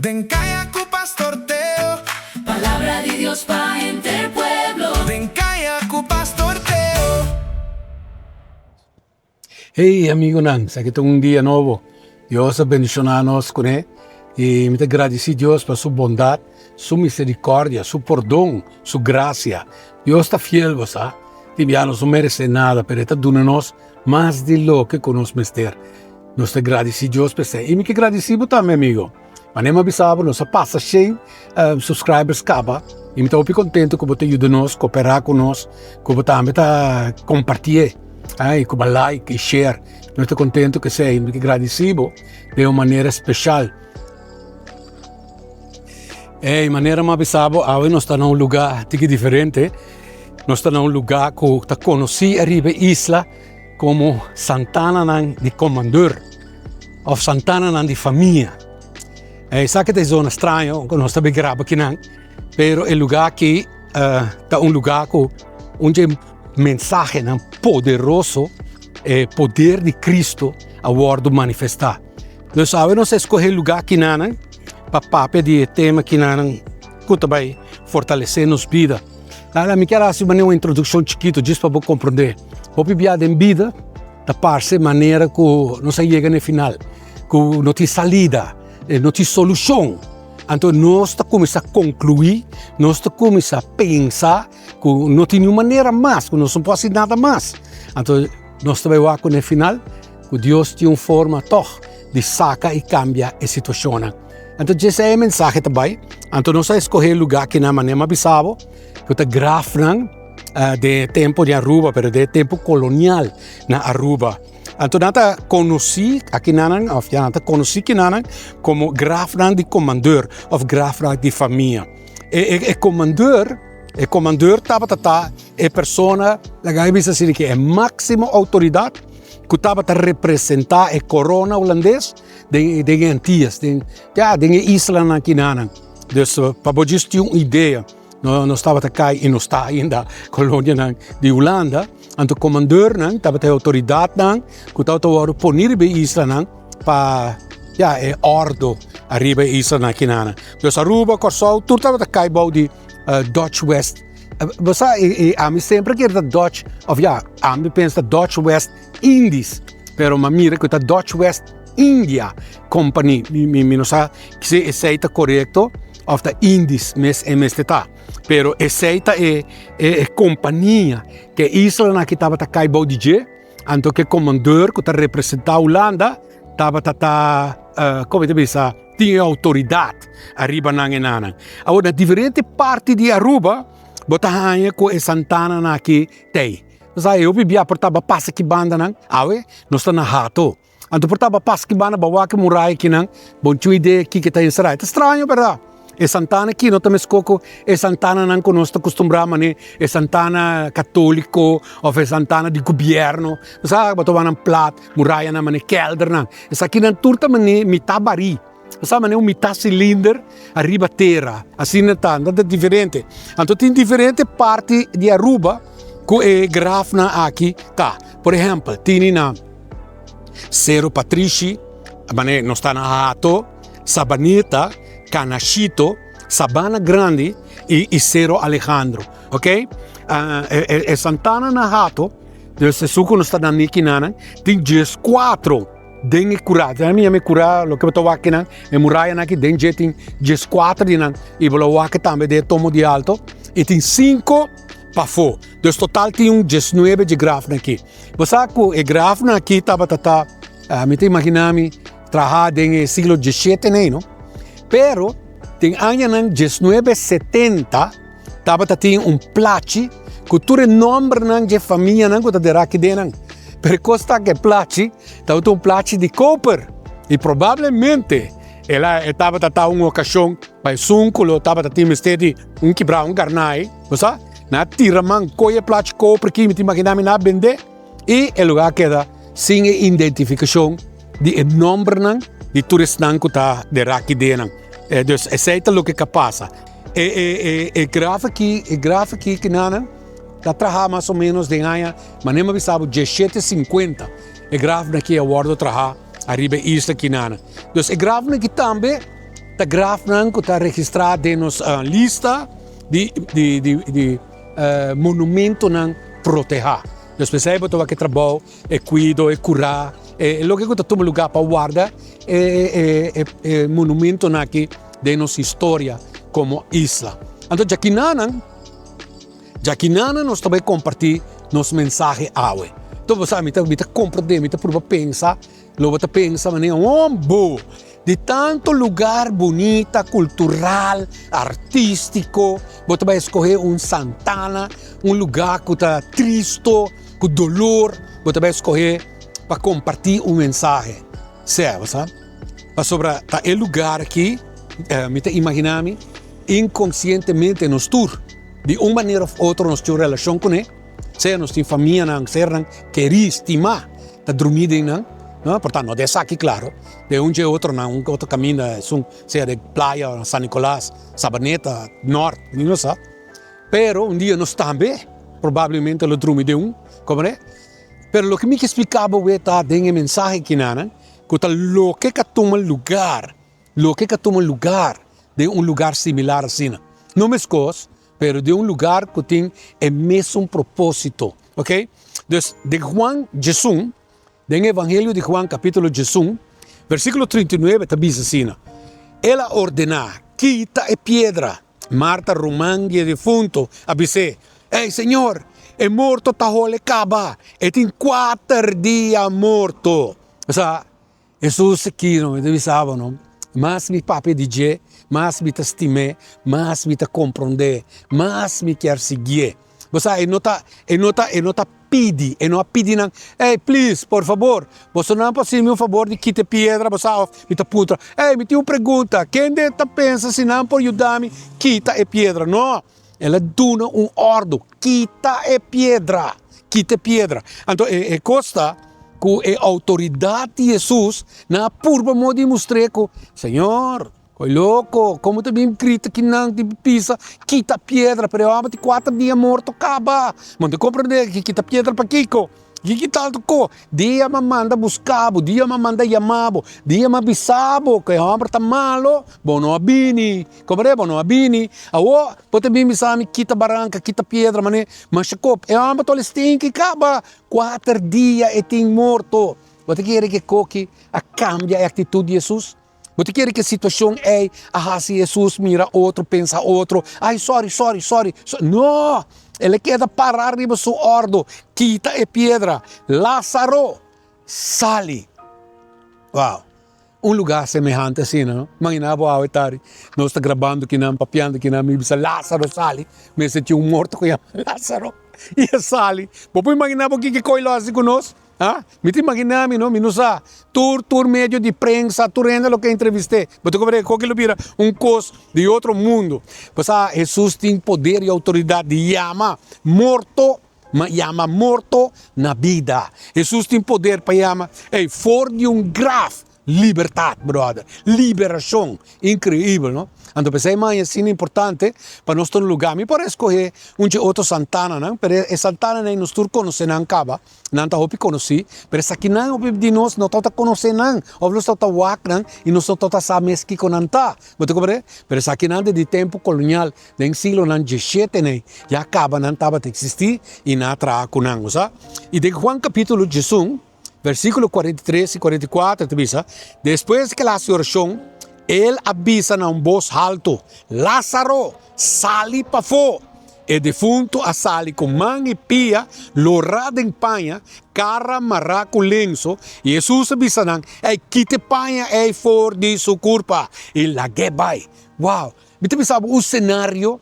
Den Kaya ku Pastor Teo. Palabra de Dios para entre el pueblo. Den Kaya ku Pastor Teo. Hey amigo nan, sa que um dia novo. Deus abençoe nós com ele. E me agradecer Deus por sua bondade, sua misericórdia, seu perdão, sua graça. Deus está fiel, você. Tibianos não merece nada, pero está dando nós mais de lo que conosco mister. Nós te agradecer Deus por isso. E me agradecer também, amigo. Mas nem me avisava, nós passa cheio subscribers caba. E me estou muito contente que você ajuda nós, cooperar com nós, que você também está compartilhando. Com like e share. Nós estamos contentes que seja muito agradecido de uma maneira especial. De maneira mais bizarra, agora nós estamos em lugar diferente. Nós estamos em lugar que está conhecido arriba da isla como Santana de Comandeur ou Santana de Família. Sabe que é zona estranha, nós estamos gravando aqui, mas o lugar aqui é lugar onde mensagem poderoso, poder de Cristo a bordo manifestar. Então, sabe, nós escolhemos lugar aqui para pedir tema aqui que também fortalecer nos vida. Me quero fazer uma introdução chiquita, disso para você compreender. Vou pedir em vida, da parte maneira que não se chega no final, que não tem salida, não tem solução. Então, nós começamos a concluir, nós começamos a pensar que não tem nenhuma maneira mais, que não se pode fazer nada mais. Então, nós também vamos no final, que Deus tem uma forma de sacar e cambiar a situação. Então, essa é a mensagem também. Então, nós escolhemos o lugar que na maneira bizarra, que está gravando de tempo de Aruba, mas de tempo colonial na Aruba. Então, nós conheci aqui como grafrang de comandeur ou grafrang de família. E comandeur estava a pessoa que é a máxima autoridade que estava a representar a corona holandesa de Antillas, de isla aqui. Então, para vocês terem uma ideia, nós estávamos aqui e não está ainda a colônia de Holanda. Então, o comandeur estava a autoridade que estava a pôr a isla para ordem arriba a isla aqui. Então, Aruba, Corsol, tudo estava aqui de Dutch West. Você, a mim sempre quer da Dutch, a mim pensa Dutch West Indies, pero ma mira que a Dutch West India Company, não sabe se é correto, ou da Indies, mas pero essa é companhia que a isla que estava aqui de G, então que o comandeur que está representando a Holanda estava como te diz, tinha autoridade arriba na enana. Agora, na diferente parte de Aruba, botahanha com a Santana aqui tem. Sabe, eu vivia portava passa que banda nós está na rato. Então portava passa que banda bawa que murai aqui bom tua ideia aqui que está em Sarai. É estranho, verdade? E Santana aqui, não estamos com e Santana não que nós estamos acostumados, né? E Santana católico ou é Santana de governo, sabe? Botavam um plato, muralha na mané kelder não. Essa aqui não turta mané mitabari. Sabe, um mitad cilindro arriba terra, assim não é diferente. Então tem diferente parte de Aruba que é grafna aqui, tá? Por exemplo, tem na Cerro Patrici, mas não está na Hato, Sabaneta, Canachito, Sabana Grande e Cerro Alejandro, ok? Santana na Hato, se suco não está na Nikinana, tem 14 den curado, a minha me cura, lo que eu estou aqui na, é muralha aqui, den já tem 14 de nan, e vou aqui também de tomo de alto, e tem 5 para fora. Então, total tem 19 de grafo aqui. Você sabe que o grafo aqui estava, me te imaginando, trabalhando no século XVII, não? Pero, tem ano 1970, estava tem placi, que todo nome de família que está aqui dentro. Per costa que placi, estava placi de copper. E provavelmente, ela estava uma ocasião, para sunco, estava misteri quebrar garnai, você? Na tira man coia placi copper que me imaginava na vender e o lugar queda sem identificação de nome de turista que está de aqui dentro. Então, essa é o que passa. E gráfico que nada está trabalhando mais ou menos de ganha, mas nem me avisava 17,50. E gráfico aqui é o guardo trabalhar arriba isso aqui nada. Então, e gráfico aqui também ta graf nan ko ta registrado de nos lista de monumento nan proteger. Dus we zijn beto que trabalho, cuido, curar, lo que está todo lugar para guardar, monumento aqui de nossa história como isla. Então, Jaquinana nós também compartilhamos nosso mensagem awe. Então, você sabe, me compreender, me prova pensar, logo te pensa, mas de tanto lugar bonita, cultural, artístico, você vai escolher Santana, lugar que está triste, com dolor, você vai escolher para compartilhar mensagem. Certo, sabe? Mas sobre o lugar aqui, me imaginando, inconscientemente nos tour, de uma maneira ou outra, nós temos relação com ele, seja nós temos família, seja querer estimar, está dormindo, não? Portanto, não deixa aqui claro, de dia outro, outro caminho, seja de praia, São Nicolás, Sabaneta, Norte, não sabe? Pero dia nós também, provavelmente, lo dormi de como é? Pero o que me explicava, está dentro da mensagem que lo que toma lugar de lugar similar assim. Não me escoço, pero de lugar que tem o mesmo propósito, ok? Dus de Juan Jesus, do Evangelho de Juan, capítulo 16, versículo 39, está diz assim: Ela ordenar, quita a pedra. Marta, Román e o defunto, disse: Ei, Senhor, é morto, tá role caba, e tem 4 dias morto. O sea, Jesus aqui, não me avisava, não? Mas me papi dizer, mas me estimar, mas me compreender, mas me quer seguir. Você não pede, não pede não. Hey, please, por favor, você não pode fazer um favor de quitar pedra, você me puta. Hey, me tem uma pergunta, quem pensa se não pode ajudar-me, quita a pedra? Não, ela dona ordem, quita a pedra. Então, costa que a autoridade de Jesus na purba mo demonstrar que, Senhor, coi louco, como te bem grita que não te pisa, quita pedra, pero eu te 4 dias morto, acaba. Mas te compreender que quita pedra para Kiko. Que tal ko? Dia me manda buscabo, dia me manda llamabo, dia me avisabo que o homem está malo, bono abini, compreende? Bono abini. Awo, pode bem me sabe quita barranca, quita pedra, mas chacop, o homem todo stinky acaba. 4 dias e tem morto. Você quer que coque a cambia a atitude de Jesus? Você quer que a situação é, se Jesus mira outro, pensa outro, ai, sorry. Não! Ele quer parar de sua ordem, quita a pedra. Lázaro, sale. Uau! Lugar semelhante assim, não? Imaginava ao etari, nós está gravando que não, papiando que não, me diz Lázaro sale, mas tinha morto que chama Lázaro, e sale. Você imaginava o que coisa assim conosco? Me te imaginami, no? Minusa, tour medio de prensa, turenda lo que entrevistei. Mas tu compreende, que lo vira coisa de outro mundo. Pois Jesus tem poder e autoridade de chamar morto na vida. Jesus tem poder para chamar, for de grave liberdade, brother. Liberação. Incrível, não? Então, pensei, mas é assim importante para nós ter um lugar. Me parece escolher outro Santana, não? Mas Santana nem nos conhece, não acaba. Não está hopi conheci. Mas aqui não, de nós, não está conhecer, não. Ou nós está wak, não? E nós está saber que com não está. Mas tu compreende? Mas aqui não, de tempo colonial, nem siglo não 17, nem. Já acaba, não estava a existir e não atrás com não, sabe? E de Juan capítulo 16, versículo 43 e 44, depois que a oração, ele avisa em voz alta, Lázaro, sali para fora. E defunto a sali com mão e pia, lorada em panha, cara marra com lenço, e Jesus avisa quite panha fora de sua culpa. E lá vai. Uau! Você sabe o cenário?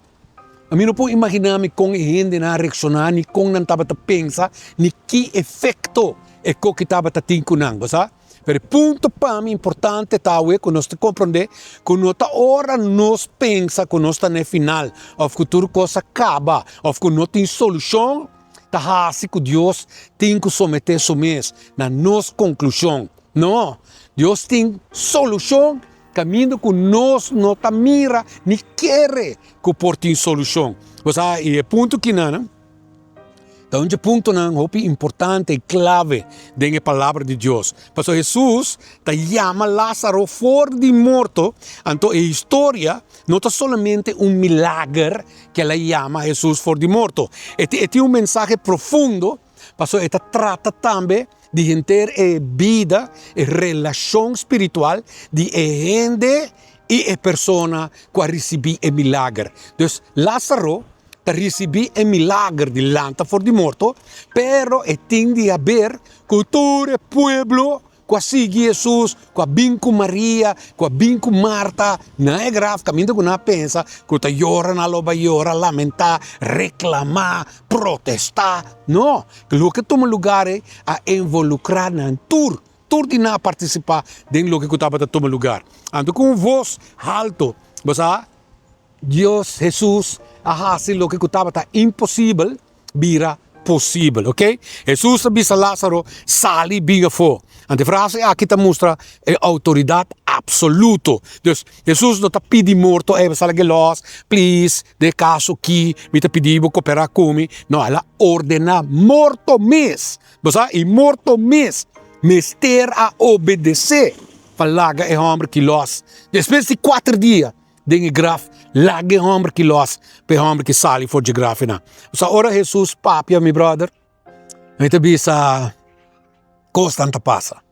A mim não posso imaginar-me como a gente não reaccionar, nem como não estava a pensar, nem que efeito é que estava a ter com não, sabe? Pero ponto para mim importante tá que nós compreender que nota hora nós pensa que nós está no final, ou que tudo coisa acaba, ou que não tem solução, tá assim que Deus tem que someter somente na nossa conclusão. Não, Deus tem solução, caminho que nós não tá mira nem quer que por tem solução. E é ponto que não. Então, um ponto importante e clave da palavra de Deus. Pastor Jesus chama Lázaro fora de morto. Então, a história não é somente milagre que ela chama Jesus fora de morto. É mensagem profundo. Pastor, ela trata também de ter a vida, a relação espiritual de gente e a pessoa que recebe o milagre. Então, Lázaro recebi un milagre di lanta for di morto, pero tem de haver cultura, pueblo, que sigue Jesus, que vem com Maria, que vem com Marta, não é grave, caminho que não pensa, que está llorando, lamentar, reclamar, protestar, não, que o que toma lugar é a involucrar na tour de não participar do que estava a tomar lugar. Então, com voz alto, você Deus, Jesus, hasil o que estava impossível, vira possível, ok? Jesus avisa Lázaro, sali binga fo. A frase aqui mostra a autoridade absoluta. Então, Jesus não está pedindo morto, sala gelos, please, de caso aqui, me está pedindo cooperar comigo. Não, ela ordena morto mes. E morto mes, ter a obedecer. Falaga é homem que los. Depois de 4 dias, den graf, lage homem que los, pe homem que sali for de graf na. Ora Jesus papia, mi brother, então bisa constante passa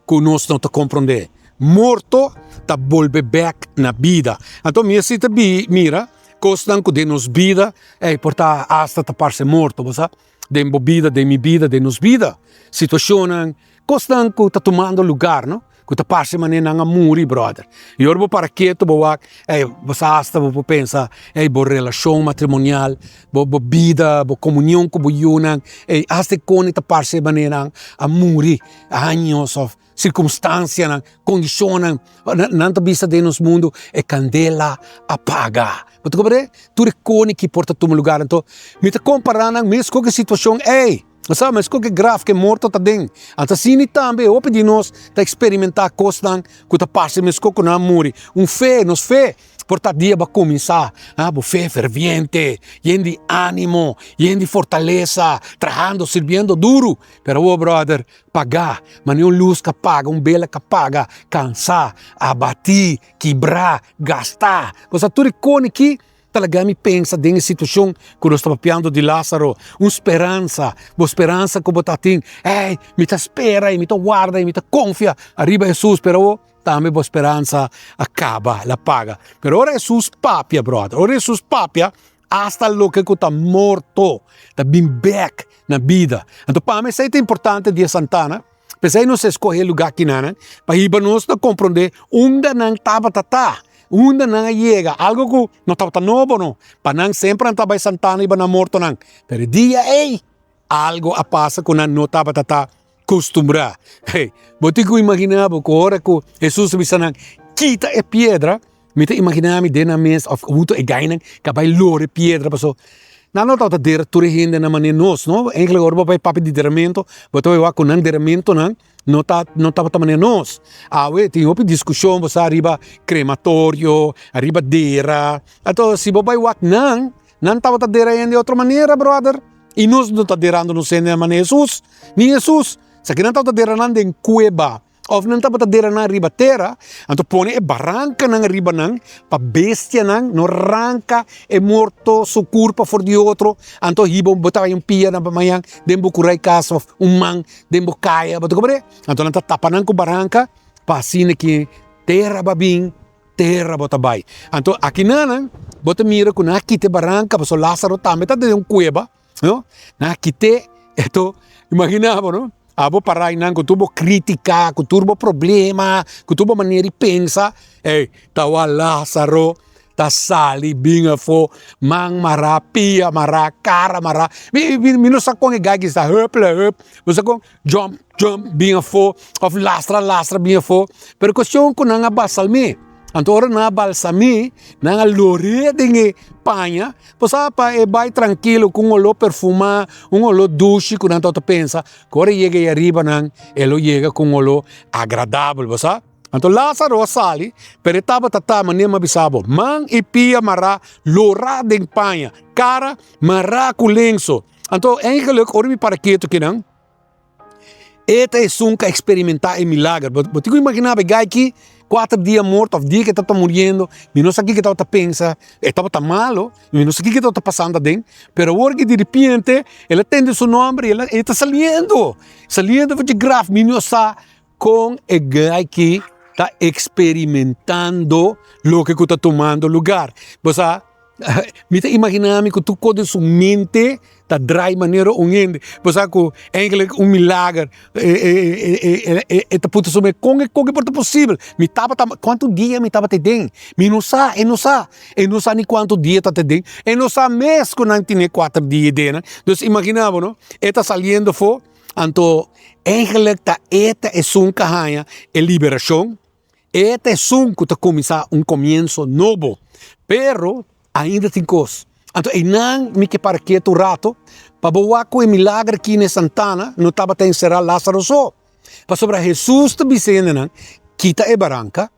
que nós não te compreender. Morto ta volve back na vida. Então minha cita mira, constante que de nos vida, porta hasta taparse morto, você? De mi vida, de nos vida. Situação constante que tá tomando lugar, não? Que ta passe maneira nga muri, brother. E ora para quieto, boa, você hasta bo pensa, bo relação matrimonial, bo vida, bo comunhão com bo yunan, hasta con ta passe maneira a muri, anos of circunstância, condição, nanta vista de nos mundo é candela apaga. Você compreende? Tudo é que porta tomar lugar, então, me ta comparando mesmo com a situação, mas que grave que morto tá dentro. Então, assim também, o de nós tá experimentar coisas que tá passando mesmo com a muri. Nos fé, porta dia vai começar, fé ferviente, de ânimo, de fortaleza, trabalhando, servindo duro. Pero, brother, pagar, mas não luz que paga, bela que paga, cansar, abatir, quebrar, gastar. Você tudo é que talaga me pensa dentro da situação que nós estamos falando de Lázaro, uma esperança que você tem, me tá espera, me tá guarda, me tá confia, arriba Jesus, pero também a esperança acaba, la paga. Pero ora Jesus papia, brother, ora Jesus papia, hasta lo que está morto, está bem back na vida. Então, para mim, isso é importante de Santana, pensei não se escolher lugar aqui, para ir nós compreender onde não estava tatá. Onde não chega, algo que não estava novo, não. Para não sempre estava em Santana e na morto, não. Pero dia, algo a passa que não estava acostumbrado. Você que imaginava que a hora que Jesus disse, quita a pedra, me imaginava de na mesa, of muito e gainen, que vai lore pedra, passou. Não estava diretor ainda na maneira nós, não? Eigenlijk agora vai papo de diramento, você vai com não diramento, não estava também nós. Tem uma discussão, você arriba crematório, arriba dera. Então, se você vai não estava dera ainda de outra maneira, brother. E nós não estamos derando no centro de maneira Jesus, nem Jesus. Se não estava derando em cueva, ou não estava derando arriba terra, então põe a barranca na arriba para bestia não arranca é morto seu corpo for de outro, então hibo botava pia na manhã, dembo curai caso man, dembo caia, você compreende? Então não tapa com barranca, para assim que terra babim, terra bota bai. Então aqui bota mira com aqui te barranca, para Lázaro também está de cueva, não? Aqui te, imaginava, não? Abo parai nang kutubo kritika, kutubo problema, kutubo maneira pensa, tawa Lázaro, ta sali binga fo, mang mara, pia mara, cara mara, mino sa kong gagi sa hup, sa kong jump, binga fo, of lastra binga fo, pero question ko nang basal me. Antoro na balsami, na lore dinge panha, posa pa vai tranquilo com olo perfuma, olo douce, quando tanto pensa, que ora chega arriba nang, elo chega com olo agradável, posa? Então Lázaro sali, pero estava tata manema bisabo. Man e pia mara lora den panha, cara mara com lenço. Então eigenlijk ora mi para quieto que não. Eta é sunca experimentar em milagre. Você imaginar gai aqui 4 dias morto, dia que estava morrendo, e não sabia que estava pensando, estava tão malo, e não sabia que estava passando dentro, pero agora que de repente, ele atende seu nome, ele está saindo de grave, e não sabe com o gai que está experimentando o que está tomando lugar. Você me imaginar que tu com sua mente está drai maneira ongende. Você que eigenlijk milagre puto sobre como é possível. Me tava quanto dia me tava te den. Me não sabe nem quanto dia tá te den. E não sabe mês que não tinha 4 dias den. Então imaginava, não? Está saindo fora. Então eigenlijk tá eta é um cahanha é liberação. Eta é um que tá começar começo novo. Pero ainda tem coisas. Então, não me que para quieto rato, para boa com o milagre aqui em Santana, não estava a encerrar Lázaro só. Para sobre Jesus te dizendo, quita é barranca,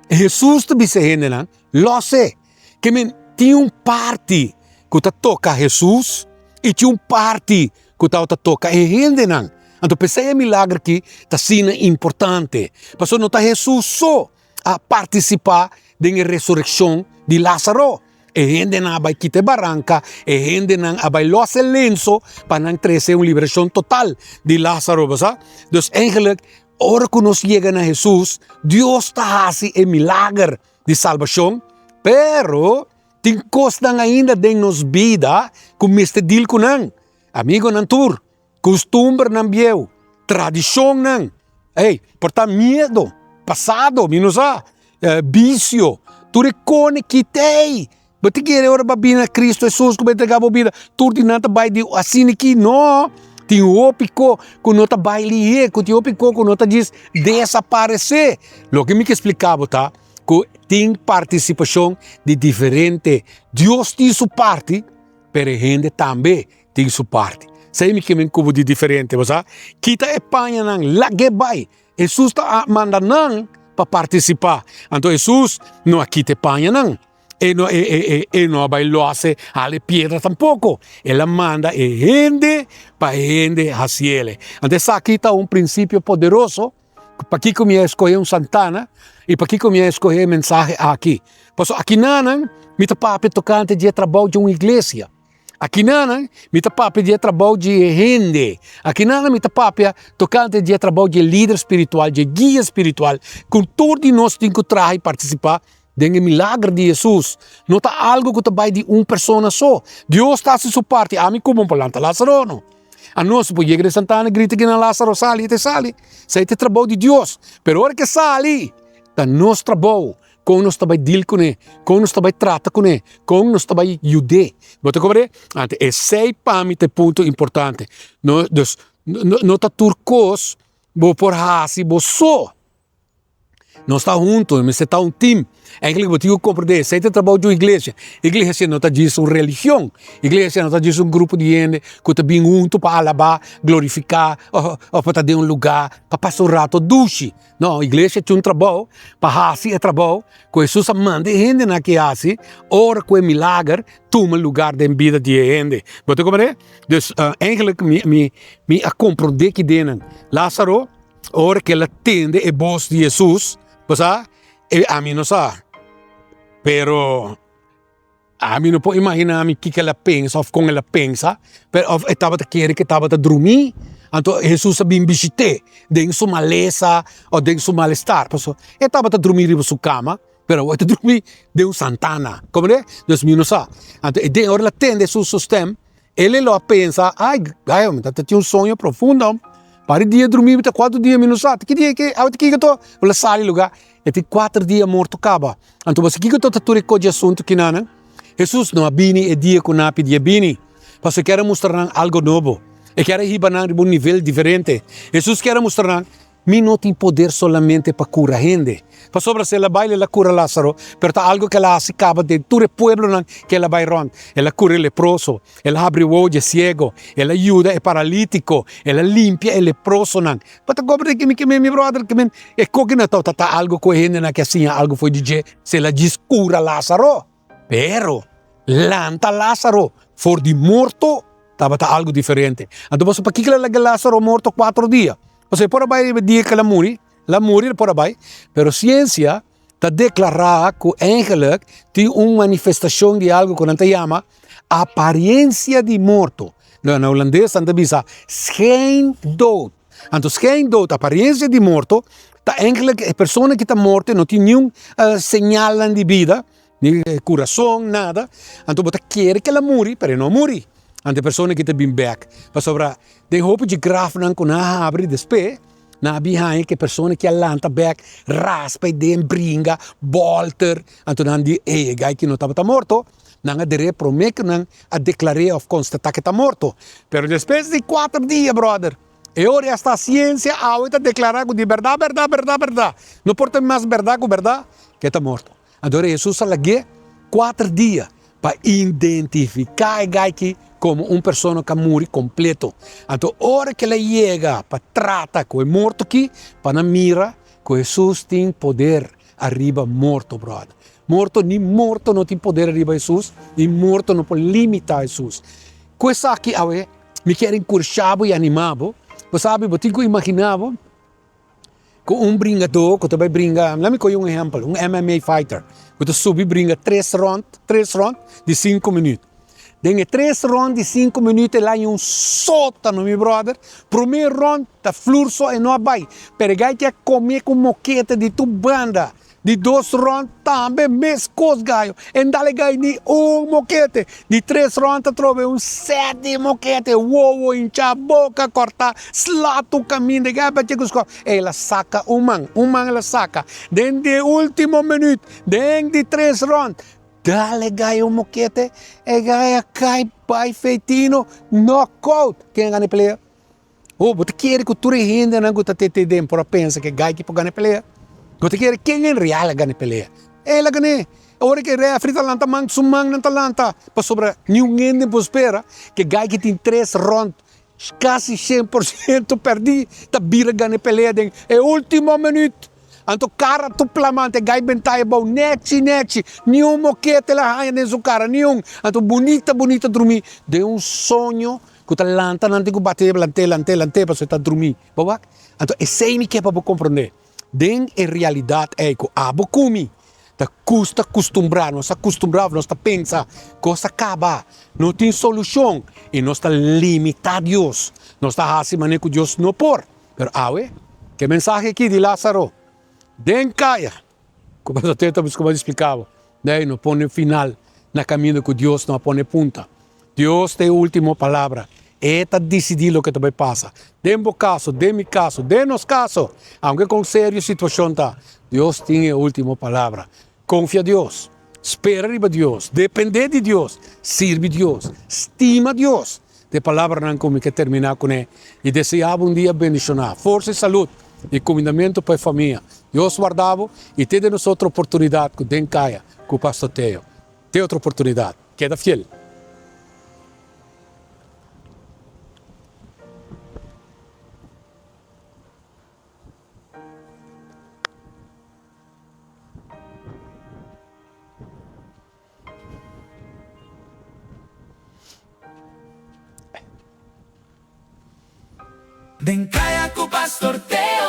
Jesus te dizendo, lo sé, que tinha parte que toca Jesus e tinha parte que toca a gente. Então, pensei em milagre aqui, está sendo importante. Para não está Jesus só a participar da ressurreição de Lázaro. E gente não vai quitar barranca, e gente não vai losse lenço para não trazer uma liberação total de Lázaro. Então, eigenlijk, ora que nós chegamos a Jesus, Deus está fazendo um milagre de salvação, pero tem coisas ainda em nossa vida que mestre deal com não. Amigo não tur, costumbre não viu, tradição não. Ei, portanto, medo, passado, minusa, vício, tu recone quitei. Mas que era ora babina Cristo Jesus que vai entregar a vida. Tudo não vai de assim aqui não. Tem o pico que não vai ali, que tem o pico que não diz desaparecer. Lo que me explicava tá, que tem participação de diferente. Deus tem sua parte, pero a gente também tem sua parte. Sei me que me cubo de diferente, você? Kita é panha não, lá que vai. Jesus está mandando para participar. Então Jesus não aqui te panha não. E não vai losse alle piedras tampoco. Ela manda gente para gente hacia ele. Então aqui está princípio poderoso para que eu escolher Santana e para que eu escolher mensagem aqui. Porque aqui não me papi tocante de trabalho de uma igreja. Aqui não me papi de trabalho de gente. Aqui não me papi tocante de trabalho de líder espiritual, de guia espiritual. Com todos nós temos que trazer e participar do milagre de Jesus. Não está algo que vai de uma pessoa só. Deus está a sua parte. A mim como planta Lázaro não. A nós, por igreja Santana, grita que Lázaro sale, te sale. Isso é o trabalho de Deus. Pero hora que sale, está nosso trabalho. Como nós vai deal com ele, como nós vai tratar com ele, como nós vai ajudar. Você compreende? Então, esse para mim é ponto importante. Não está turcos, vou por hasi, vou só. Nós estamos juntos, mas está time. Eigenlijk wat eu compreender, se trabalho de uma igreja. Igreja não está dizendo uma religião. Igreja não está dizendo grupo de gente que está bem junto para alabar, glorificar, ou para dar lugar, para passar rato duche. Não, igreja tem trabalho, para fazer trabalho, que Jesus manda gente na que faz, ora que milagre, toma lugar da vida de gente. Você compreende? Então, eigenlijk me compreender que denen Lázaro, ora que ele atende a voz de Jesus, a mim não sabe. Pero a mim não pode imaginar o que ela pensa ou como ela pensa. Pero estava a querer que estava a dormir. Então Jesus sabia visitar dentro sua maleza ou dentro seu mal-estar. Ele estava a dormir em sua cama, pero ele estava a dormir dentro Santana. Como é? Então a mim não sabe. Então de hora ela atende seu sistema. Ele lo pensa, ai, tinha sonho profundo. Para dia dormir, 4 dias menos sabe. Que dia que eu tô? Ela sai lugar. E tem 4 dias morto acaba. Então você que eu tô tatuando com o assunto que não, Jesus não abini e dia com napi dia bini. Porque quer mostrar algo novo. E quer ir para um nível diferente. Jesus quer mostrar mi no tiene poder solamente para curar gente. Para sobre se la baile la cura Lázaro, pero está algo que la hace cabo de todo el pueblo que la va rond. Ela cura el leproso, ela abre o ojo ciego, ela ayuda el paralítico, ela limpia el leproso. Pero gobre que mi brother que é cognito tá algo com gente que assim algo foi dizer se ela diz cura Lázaro. Pero lanta Lázaro for de morto estava algo diferente. Então você para que ela Lázaro morto 4 dias. Você por aí dia que ela morre por aí, pero ciência está declarar que eigenlijk tem uma manifestação de algo que a gente chama aparência de morto. Na holandês, a gente diz geen dood. Então, geen dood, aparência de morto, tá eigenlijk a pessoa que está morta não tem nenhum sinal de vida, nem coração, nada. Então, você quer que ela morre, mas não morre. Então, a pessoa que está bem back. Para sobre, de hoop de graf não com a abre despe, na behind que a pessoa que alanta back, raspa e den bringa, bolter, então não die, gai que não estava morto, não a dire promete não a declarar of constatar que está morto. Pero depois de 4 dias, brother, e ora esta ciência a declarar de verdade. Não porta mais verdade que está morto. Então Jesus falou 4 dias para identificar gai como pessoa que morre completo. Então, hora que ela chega para tratar com o morto aqui, para mira que Jesus tem poder arriba morto, brother. Morto não tem poder arriba Jesus, nem morto não pode limitar Jesus. Coisa aqui, me quero encorajar e animar. Você sabe, eu tenho que imaginar que bringador, que vai brincar, let me give you um exemplo, MMA fighter, que subi brinca 3 rounds de 5 minutos. Dengue 3 rounds de 5 minutos lá em sótano, meu brother. Primeiro round, tá fluxo e não vai. Pegar que comer com moquete de tu banda. De 2 rounds, também mescos gaio. E dale gai de moquete. De 3 rounds, trove 7 moquete. Uou, incha a boca, corta, slato o caminho de gai, bate com os corpos. Ela saca man ela saca. Dengue de último minuto, dengue de 3 rounds. Dale gai moquete, e gai cai pai feitino, knockout. Quem ganha pelea? Você quer que tu renda não gusta te dem para pensa que gai que pode ganhar pelea? Você quer quem em real ganha pelea? Ela ganha. Ora que rea frita lanta mang sumang ng talanta. Pa sobra ninguém nem espera que gai que tem 3 rounds quase 100% perdi, tá bira ganha pelea den. É último minuto. Anto cara tu plamante, gai bentai bau, neti, nenhum moquete lá raia nesse cara, nenhum. Anto bonita dormir. De sonho que tá lanta, não tem que bater, lante, para você tá dormir. Boba? Anto é sem que é para compreender. Den é realidade é que abo comi. Tá custa acostumbrar, nós tá pensa, costa acaba, não tem solução e nós tá limitar Deus. Nós tá assim que Deus não por. Pero que mensagem aqui de Lázaro? Den caia, como eu explicava, daí não põe final na caminho que Deus não põe punta. Deus tem a última palavra. Eta decidir o que vai passar. De meu caso, de meu caso, de nosso caso, aunque com séria situação tá, Deus tem a última palavra. Confia em Deus, espera em Deus, depende de Deus, sirve Deus, estima Deus. De palavra não como que terminar com ele e desejava dia bendicionar, força e saúde e comendamento para a família. Deus guardava e te dê-nos outra oportunidade com Den Caia, com o pastor Teo. Tem outra oportunidade. Queda fiel. Den Caia com o pastor Teo.